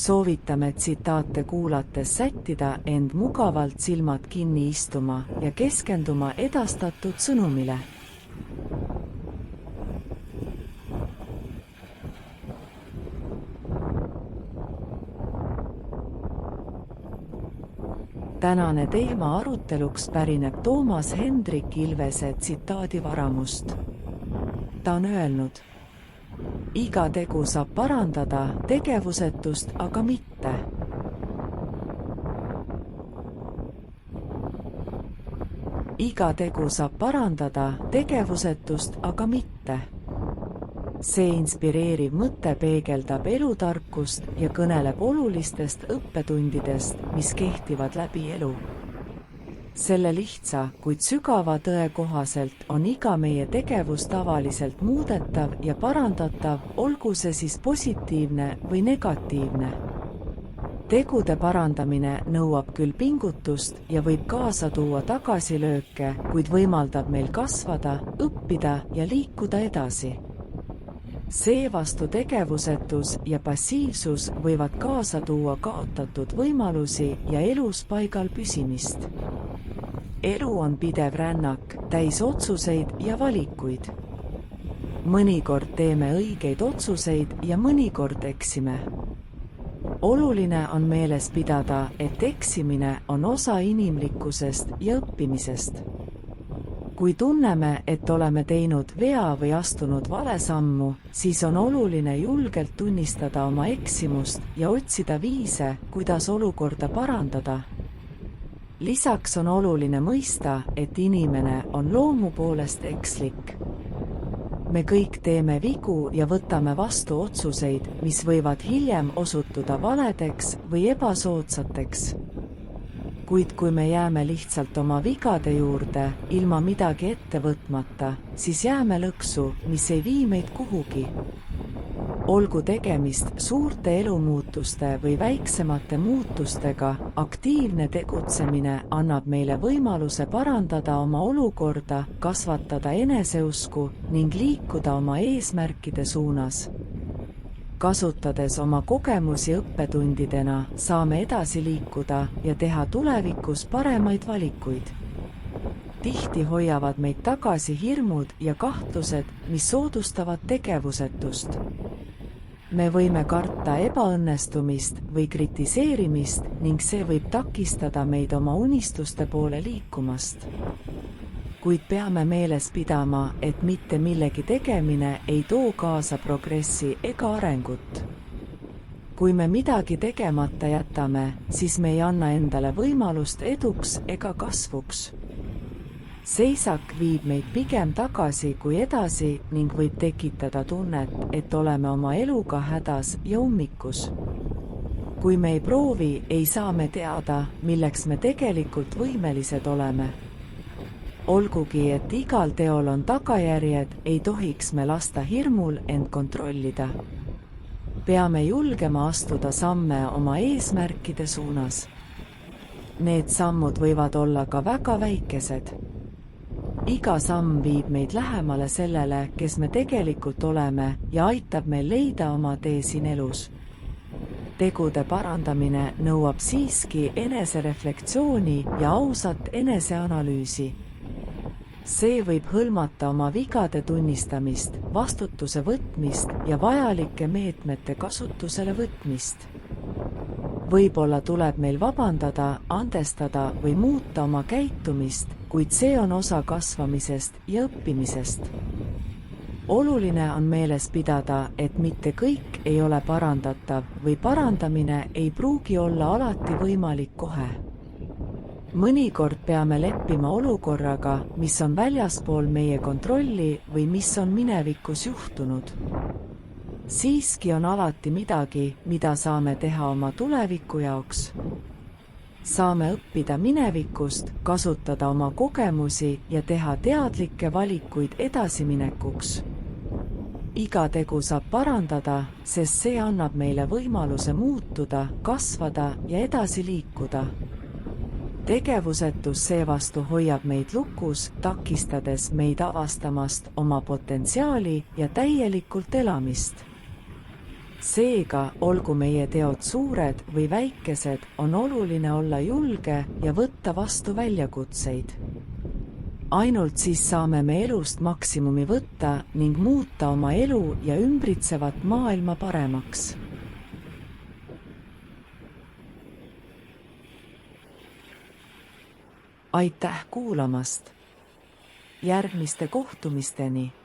Soovitame tsitaate kuulates sättida end mugavalt silmad kinni istuma ja keskenduma edastatud sõnumile. Tänane teema aruteluks pärineb Toomas Hendrik Ilvese tsitaadi varamust. Ta on öelnud: iga tegu saab parandada tegevusetust, aga mitte. Iga tegu saab parandada tegevusetust, aga mitte. See inspireeriv mõte peegeldab elutarkust ja kõneleb olulistest õppetundidest, mis kehtivad läbi elu. Selle lihtsa, kuid sügava tõe kohaselt on iga meie tegevus tavaliselt muudetav ja parandatav, olgu see siis positiivne või negatiivne. Tegude parandamine nõuab küll pingutust ja võib kaasa tuua tagasilööke, kuid võimaldab meil kasvada, õppida ja liikuda edasi. Seevastu tegevusetus ja passiivsus võivad kaasa tuua kaotatud võimalusi ja elus paigal püsimist. Elu on pidev rännak, täis otsuseid ja valikuid. Mõnikord teeme õigeid otsuseid ja mõnikord eksime. Oluline on meeles pidada, et eksimine on osa inimlikkusest ja õppimisest. Kui tunneme, et oleme teinud vea või astunud vale sammu, siis on oluline julgelt tunnistada oma eksimust ja otsida viise, kuidas olukorda parandada. Lisaks on oluline mõista, et inimene on loomu poolest ekslik. Me kõik teeme vigu ja võtame vastu otsuseid, mis võivad hiljem osutuda valedeks või ebasoodsateks. Kuid kui me jääme lihtsalt oma vigade juurde, ilma midagi ette võtmata, siis jääme lõksu, mis ei vii meid kuhugi. Olgu tegemist suurte elumuutuste või väiksemate muutustega, aktiivne tegutsemine annab meile võimaluse parandada oma olukorda, kasvatada eneseusku ning liikuda oma eesmärkide suunas. Kasutades oma kogemusi õppetundidena, saame edasi liikuda ja teha tulevikus paremaid valikuid. Tihti hoiavad meid tagasi hirmud ja kahtlused, mis soodustavad tegevusetust. Me võime karta ebaõnnestumist või kritiseerimist ning see võib takistada meid oma unistuste poole liikumast. Kuid peame meeles pidama, et mitte millegi tegemine ei too kaasa progressi ega arengut. Kui me midagi tegemata jätame, siis me ei anna endale võimalust eduks ega kasvuks. Seisak viib meid pigem tagasi kui edasi ning võib tekitada tunnet, et oleme oma eluga hädas ja ummikus. Kui me ei proovi, ei saa me teada, milleks me tegelikult võimelised oleme. Olgugi, et igal teol on tagajärjed, ei tohiks me lasta hirmul end kontrollida. Peame julgema astuda samme oma eesmärkide suunas. Need sammud võivad olla ka väga väikesed. Iga samm viib meid lähemale sellele, kes me tegelikult oleme ja aitab meil leida oma tee siin elus. Tegude parandamine nõuab siiski enesereflektsiooni ja ausat eneseanalüüsi. See võib hõlmata oma vigade tunnistamist, vastutuse võtmist ja vajalike meetmete kasutusele võtmist. Võib-olla tuleb meil vabandada, andestada või muuta oma käitumist, kuid see on osa kasvamisest ja õppimisest. Oluline on meeles pidada, et mitte kõik ei ole parandatav või parandamine ei pruugi olla alati võimalik kohe. Mõnikord peame leppima olukorraga, mis on väljaspool meie kontrolli või mis on minevikus juhtunud. Siiski on alati midagi, mida saame teha oma tuleviku jaoks. Saame õppida minevikust, kasutada oma kogemusi ja teha teadlikke valikuid edasiminekuks. Iga tegu saab parandada, sest see annab meile võimaluse muutuda, kasvada ja edasi liikuda. Tegevusetus seevastu hoiab meid lukus, takistades meid avastamast oma potentsiaali ja täielikult elamist. seega, olgu meie teod suured või väikesed, on oluline olla julge ja võtta vastu väljakutseid. Ainult siis saame me elust maksimumi võtta ning muuta oma elu ja ümbritsevat maailma paremaks. Aitäh kuulamast! Järgmiste kohtumisteni!